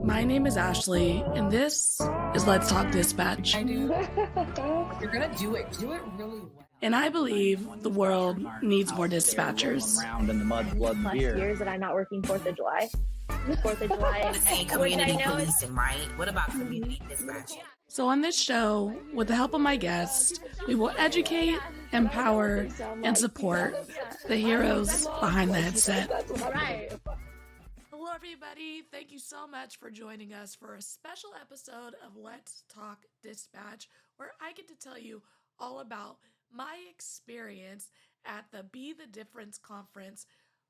My name is Ashley, and this is Let's Talk Dispatch. I do. You're gonna do it. Do it really well. And I believe the world needs more dispatchers. Around in the mud, blood, and plus beer. years that I'm not working 4th of July. 4th of July. Saying community policing, right? What about community dispatching? So on this show, with the help of my guests, we will educate, empower, and support the heroes behind the headset. Right. Hello, everybody. Thank you so much for joining us for a special episode of Let's Talk Dispatch, where I get to tell you all about my experience at the Be the Difference conference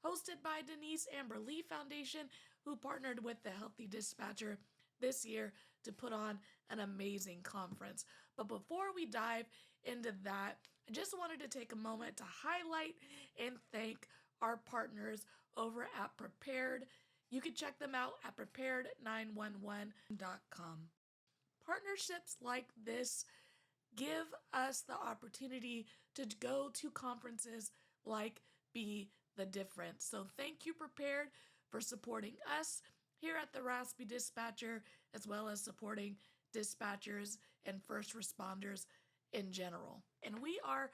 hosted by Denise Amberlee Foundation, who partnered with the Healthy Dispatcher this year to put on an amazing conference. But before we dive into that, I just wanted to take a moment to highlight and thank our partners over at Prepared. You can check them out at prepared911.com. Partnerships like this give us the opportunity to go to conferences like Be the Difference. So thank you, Prepared, for supporting us here at the Raspy Dispatcher, as well as supporting dispatchers and first responders in general. And we are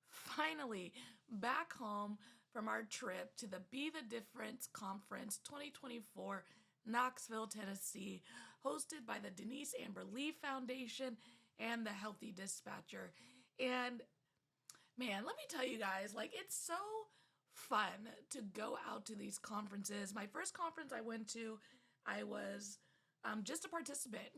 finally back home from our trip to the Be the Difference Conference 2024, Knoxville, Tennessee, hosted by the Denise Amberlee Foundation and the Healthy Dispatcher. And man, let me tell you guys, it's so fun to go out to these conferences. My first conference I went to, I was just a participant.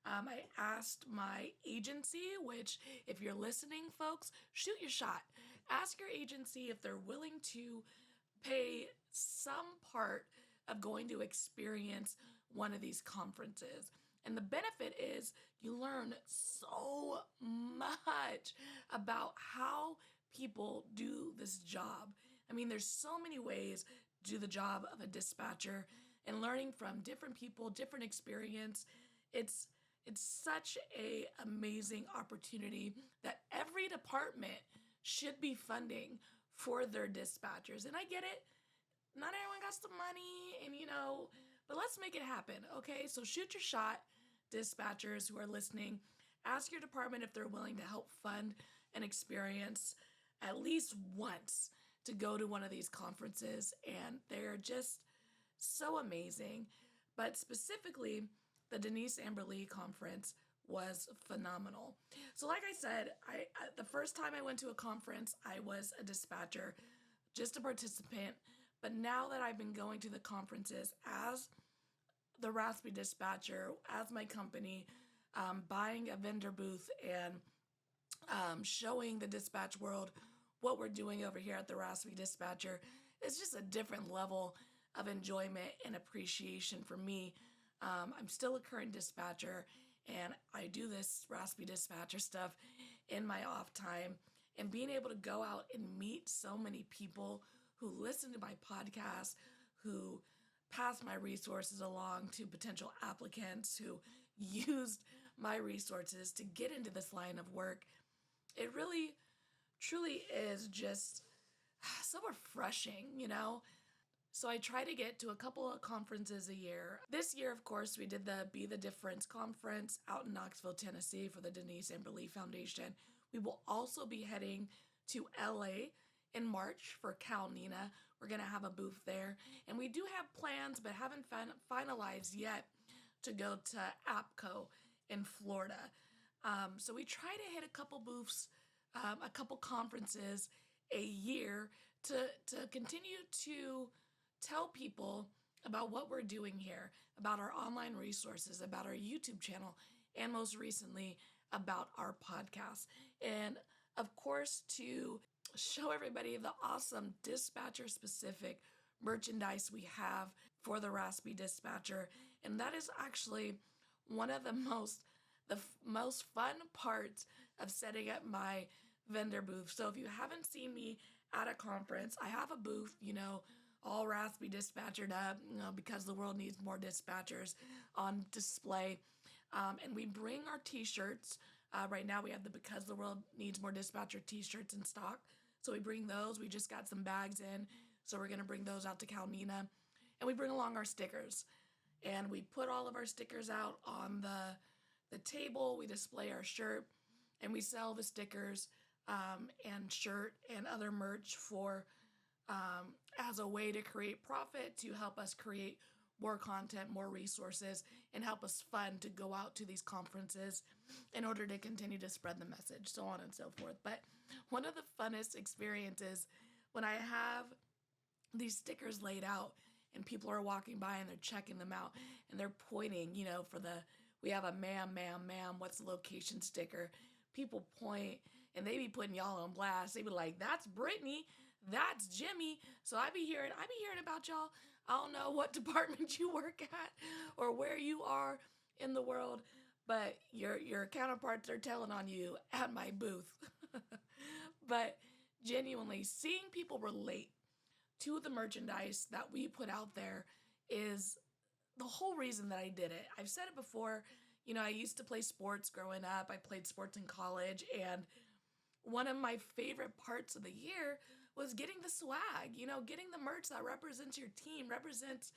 I asked my agency, which if you're listening, folks, shoot your shot. Ask your agency if they're willing to pay some part of going to experience one of these conferences. And the benefit is you learn so much about how people do this job. I mean, there's so many ways to do the job of a dispatcher, and learning from different people, different experience. It's such a amazing opportunity that every department should be funding for their dispatchers. And I get it. Not everyone got the money, but let's make it happen, okay? So shoot your shot, dispatchers who are listening. Ask your department if they're willing to help fund an experience at least once to go to one of these conferences. And they're just so amazing. But specifically, the Denise Amberlee conference was phenomenal. So like I said, the first time I went to a conference, I was a dispatcher, just a participant. But now that I've been going to the conferences as the Raspy Dispatcher, as my company, buying a vendor booth and showing the dispatch world what we're doing over here at the Raspy Dispatcher, it's just a different level of enjoyment and appreciation for me. I'm still a current dispatcher, and I do this Raspy Dispatcher stuff in my off time. And being able to go out and meet so many people who listen to my podcast, who pass my resources along to potential applicants who used my resources to get into this line of work, it really, truly is just so refreshing, So I try to get to a couple of conferences a year. This year, of course, we did the Be the Difference conference out in Knoxville, Tennessee for the Denise Amberlee Foundation. We will also be heading to LA in March for Cal Nina. We're going to have a booth there. And we do have plans, but haven't finalized yet, to go to APCO in Florida. So we try to hit a couple booths, a couple conferences a year to continue to tell people about what we're doing here, about our online resources, about our YouTube channel, and most recently about our podcast. And of course, to show everybody the awesome dispatcher specific merchandise we have for the Raspy Dispatcher. And that is actually one of the most fun parts of setting up my vendor booth. So if you haven't seen me at a conference, I have a booth, all Raspy dispatchered up, because the world needs more dispatchers on display. And we bring our t-shirts. Right now we have the Because the World Needs More Dispatcher t-shirts in stock. So we bring those. We just got some bags in. So we're going to bring those out to Cal Nina. And we bring along our stickers. and we put all of our stickers out on the table. We display our shirt, and we sell the stickers and shirt and other merch for as a way to create profit, to help us create more content, more resources, and help us fund to go out to these conferences in order to continue to spread the message, so on and so forth. But one of the funnest experiences when I have these stickers laid out and people are walking by and they're checking them out and they're pointing, we have a ma'am, what's the location sticker? People point and they be putting y'all on blast. They be like, that's Brittany, that's Jimmy. So I be hearing about y'all. I don't know what department you work at or where you are in the world, but your counterparts are telling on you at my booth. But genuinely, seeing people relate to the merchandise that we put out there is the whole reason that I did it. I've said it before, I used to play sports growing up. I played sports in college, and one of my favorite parts of the year was getting the swag, getting the merch that represents your team, represents,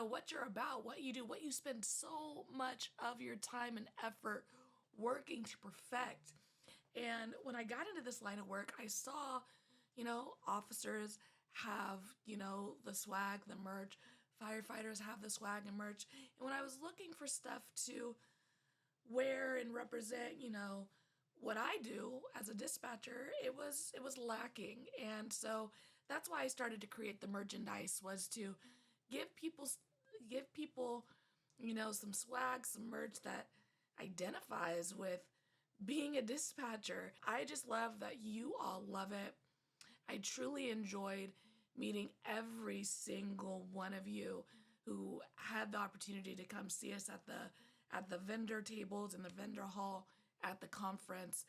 what you're about, what you do, what you spend so much of your time and effort working to perfect. And when I got into this line of work, I saw, officers have, the swag, the merch, firefighters have the swag and merch. And when I was looking for stuff to wear and represent, what I do as a dispatcher, it was lacking. And so that's why I started to create the merchandise, was to give people, some swag, some merch that identifies with being a dispatcher. I just love that you all love it. I truly enjoyed meeting every single one of you who had the opportunity to come see us at the vendor tables in the vendor hall at the conference.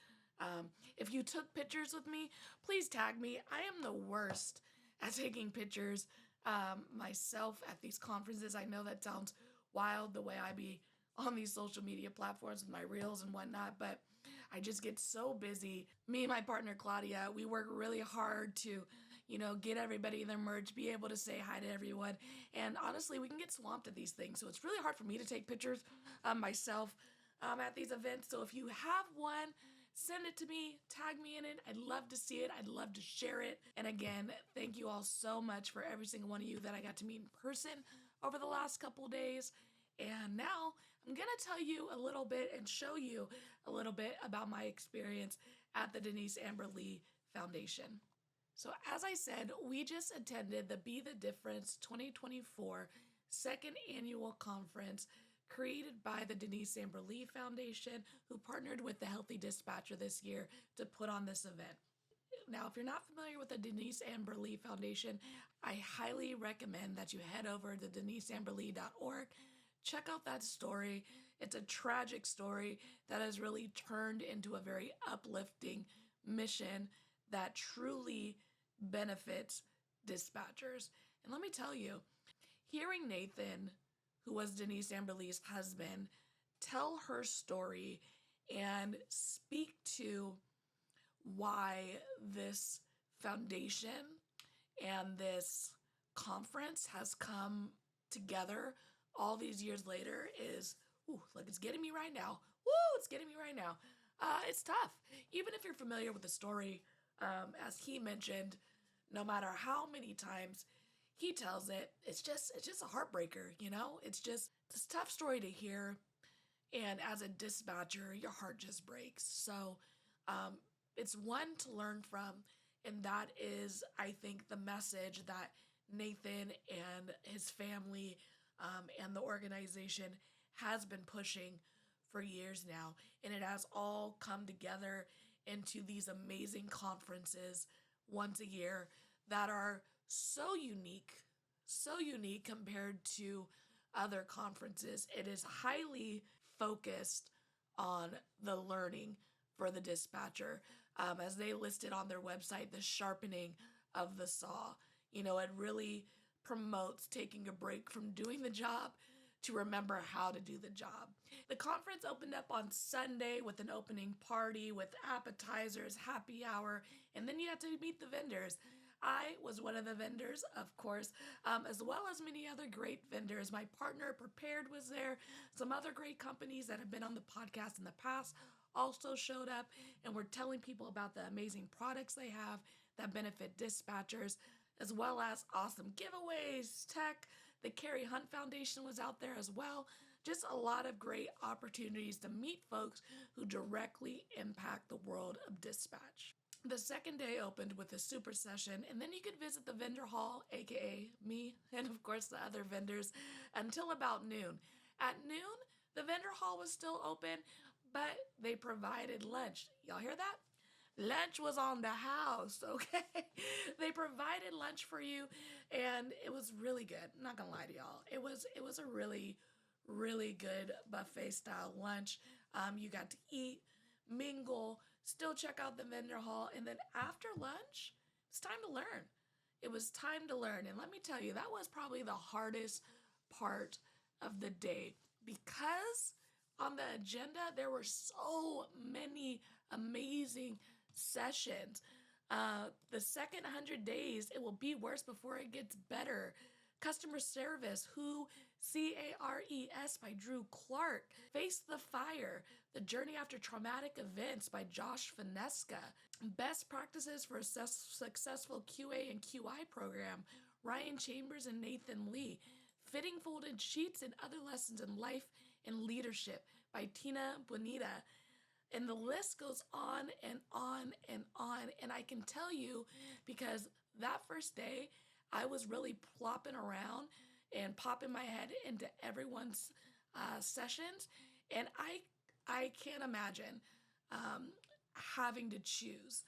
If you took pictures with me, please tag me. I am the worst at taking pictures myself at these conferences. I know that sounds wild, the way I be on these social media platforms with my reels and whatnot, but I just get so busy. Me and my partner Claudia, we work really hard to get everybody their merch, be able to say hi to everyone. And honestly, we can get swamped at these things. So it's really hard for me to take pictures myself at these events. So if you have one, send it to me, tag me in it. I'd love to see it. I'd love to share it. And again, thank you all so much for every single one of you that I got to meet in person over the last couple days. And now I'm going to tell you a little bit and show you a little bit about my experience at the Denise Amberlee Foundation. So as I said, we just attended the Be the Difference 2024 second annual conference created by the Denise Amberlee Foundation, who partnered with the Healthy Dispatcher this year to put on this event. Now, if you're not familiar with the Denise Amberlee Foundation, I highly recommend that you head over to deniseamberlee.org. Check out that story. It's a tragic story that has really turned into a very uplifting mission that truly benefits dispatchers. And let me tell you, hearing Nathan, who was Denise Amberlee's husband, tell her story and speak to why this foundation and this conference has come together all these years later is, like, it's getting me right now. It's getting me right now. It's tough. Even if you're familiar with the story, as he mentioned, no matter how many times he tells it, it's just a heartbreaker, It's a tough story to hear. And as a dispatcher, your heart just breaks. So it's one to learn from. And that is, I think, the message that Nathan and his family and the organization has been pushing for years now. And it has all come together into these amazing conferences once a year that are so unique compared to other conferences. It is highly focused on the learning for the dispatcher. As they listed on their website, the sharpening of the saw. It really promotes taking a break from doing the job to remember how to do the job. The conference opened up on Sunday with an opening party with appetizers, happy hour, and then you had to meet the vendors. I was one of the vendors, of course, as well as many other great vendors. My partner Prepared was there. Some other great companies that have been on the podcast in the past also showed up and were telling people about the amazing products they have that benefit dispatchers, as well as awesome giveaways, tech. The Carrie Hunt Foundation was out there as well. Just a lot of great opportunities to meet folks who directly impact the world of dispatch. The second day opened with a super session, and then you could visit the vendor hall, aka me, and of course the other vendors, until about noon. At noon, the vendor hall was still open, but they provided lunch. Y'all hear that? Lunch was on the house, okay? They provided lunch for you, and it was really good. I'm not gonna lie to y'all. It was a really, really good buffet style lunch. You got to eat, mingle, still check out the vendor hall, and then after lunch, it's time to learn. It was time to learn, and let me tell you, that was probably the hardest part of the day because on the agenda there were so many amazing sessions. The second 100 days, it will be worse before it gets better. Customer Service, Who CARES by Drew Clark, Face the Fire, The Journey After Traumatic Events by Josh Finesca, Best Practices for a Successful QA and QI Program, Ryan Chambers and Nathan Lee, Fitting Folded Sheets and Other Lessons in Life and Leadership by Tina Bonita. And the list goes on and on and on. And I can tell you, because that first day, I was really plopping around and popping my head into everyone's sessions. And I can't imagine having to choose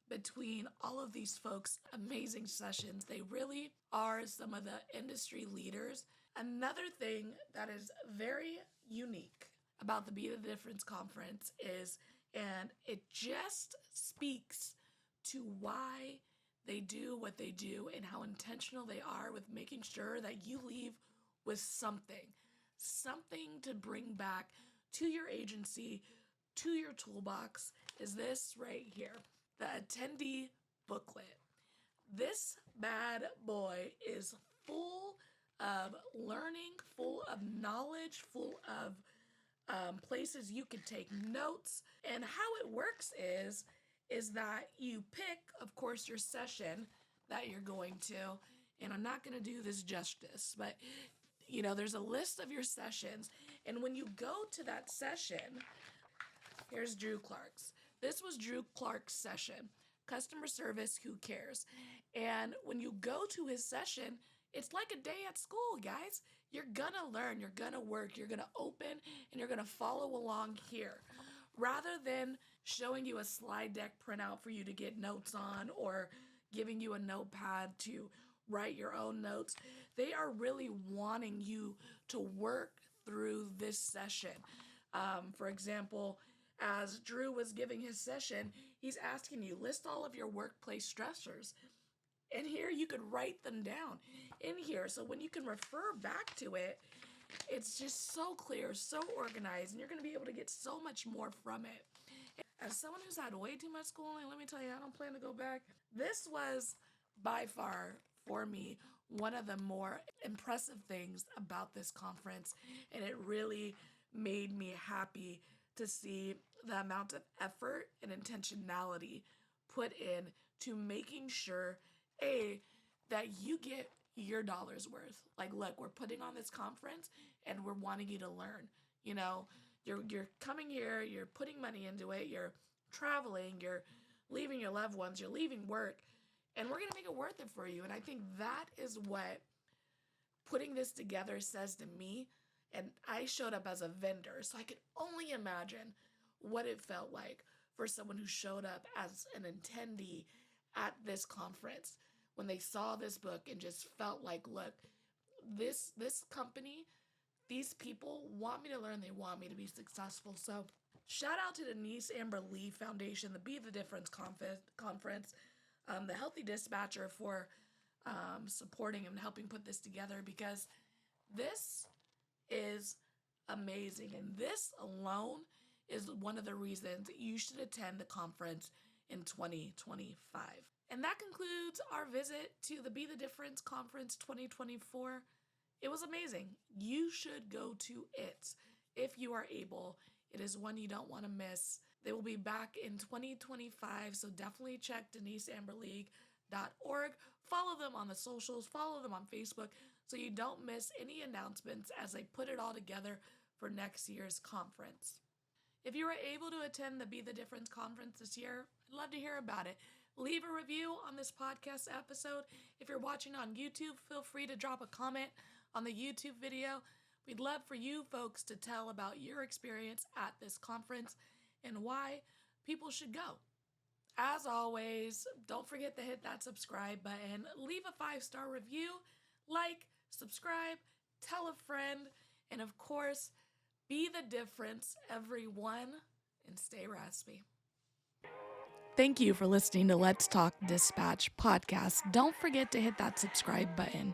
between all of these folks' amazing sessions. They really are some of the industry leaders. Another thing that is very unique about the Be the Difference conference is, and it just speaks to why they do what they do and how intentional they are with making sure that you leave with something to bring back to your agency, to your toolbox, is this right here, the attendee booklet. This bad boy is full of learning, full of knowledge, full of places you can take notes. And how it works is that you pick, of course, your session that you're going to, and I'm not going to do this justice, but there's a list of your sessions, and when you go to that session, here's Drew Clark's. This was Drew Clark's session, Customer Service, Who Cares? And when you go to his session, it's like a day at school, guys. You're gonna learn, you're gonna work, you're gonna open, and you're gonna follow along here. Rather than showing you a slide deck printout for you to get notes on or giving you a notepad to write your own notes, they are really wanting you to work through this session. For example, as Drew was giving his session, he's asking you, list all of your workplace stressors. And here you could write them down in here. So when you can refer back to it, it's just so clear, so organized, and you're going to be able to get so much more from it. As someone who's had way too much schooling, let me tell you, I don't plan to go back. This was by far, for me, one of the more impressive things about this conference. And it really made me happy to see the amount of effort and intentionality put in to making sure, that you get your dollar's worth. Like, look, we're putting on this conference and we're wanting you to learn. You're coming here, you're putting money into it, you're traveling, you're leaving your loved ones, you're leaving work, and we're going to make it worth it for you. And I think that is what putting this together says to me. And I showed up as a vendor, so I could only imagine what it felt like for someone who showed up as an attendee at this conference when they saw this book and just felt like, look, this company, these people want me to learn, they want me to be successful. So shout out to Denise Amberlee Foundation, the Be the Difference conference, the Healthy Dispatcher for supporting and helping put this together, because this is amazing. And this alone is one of the reasons you should attend the conference in 2025. And that concludes our visit to the Be the Difference Conference 2024. It was amazing. You should go to it if you are able. It is one you don't want to miss. They will be back in 2025, so definitely check deniseamberlee.org. Follow them on the socials, follow them on Facebook, so you don't miss any announcements as they put it all together for next year's conference. If you were able to attend the Be the Difference conference this year, I'd love to hear about it. Leave a review on this podcast episode. If you're watching on YouTube, feel free to drop a comment on the YouTube video. We'd love for you folks to tell about your experience at this conference and why people should go. As always, don't forget to hit that subscribe button, leave a 5-star review, like, subscribe, tell a friend, and of course, be the difference, everyone, and stay raspy. Thank you for listening to Let's Talk Dispatch podcast. Don't forget to hit that subscribe button.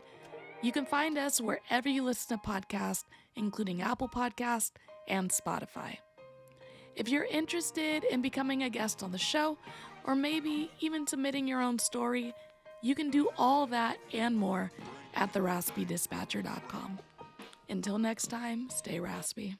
You can find us wherever you listen to podcasts, including Apple Podcasts and Spotify. If you're interested in becoming a guest on the show, or maybe even submitting your own story, you can do all that and more at theraspydispatcher.com. Until next time, stay raspy.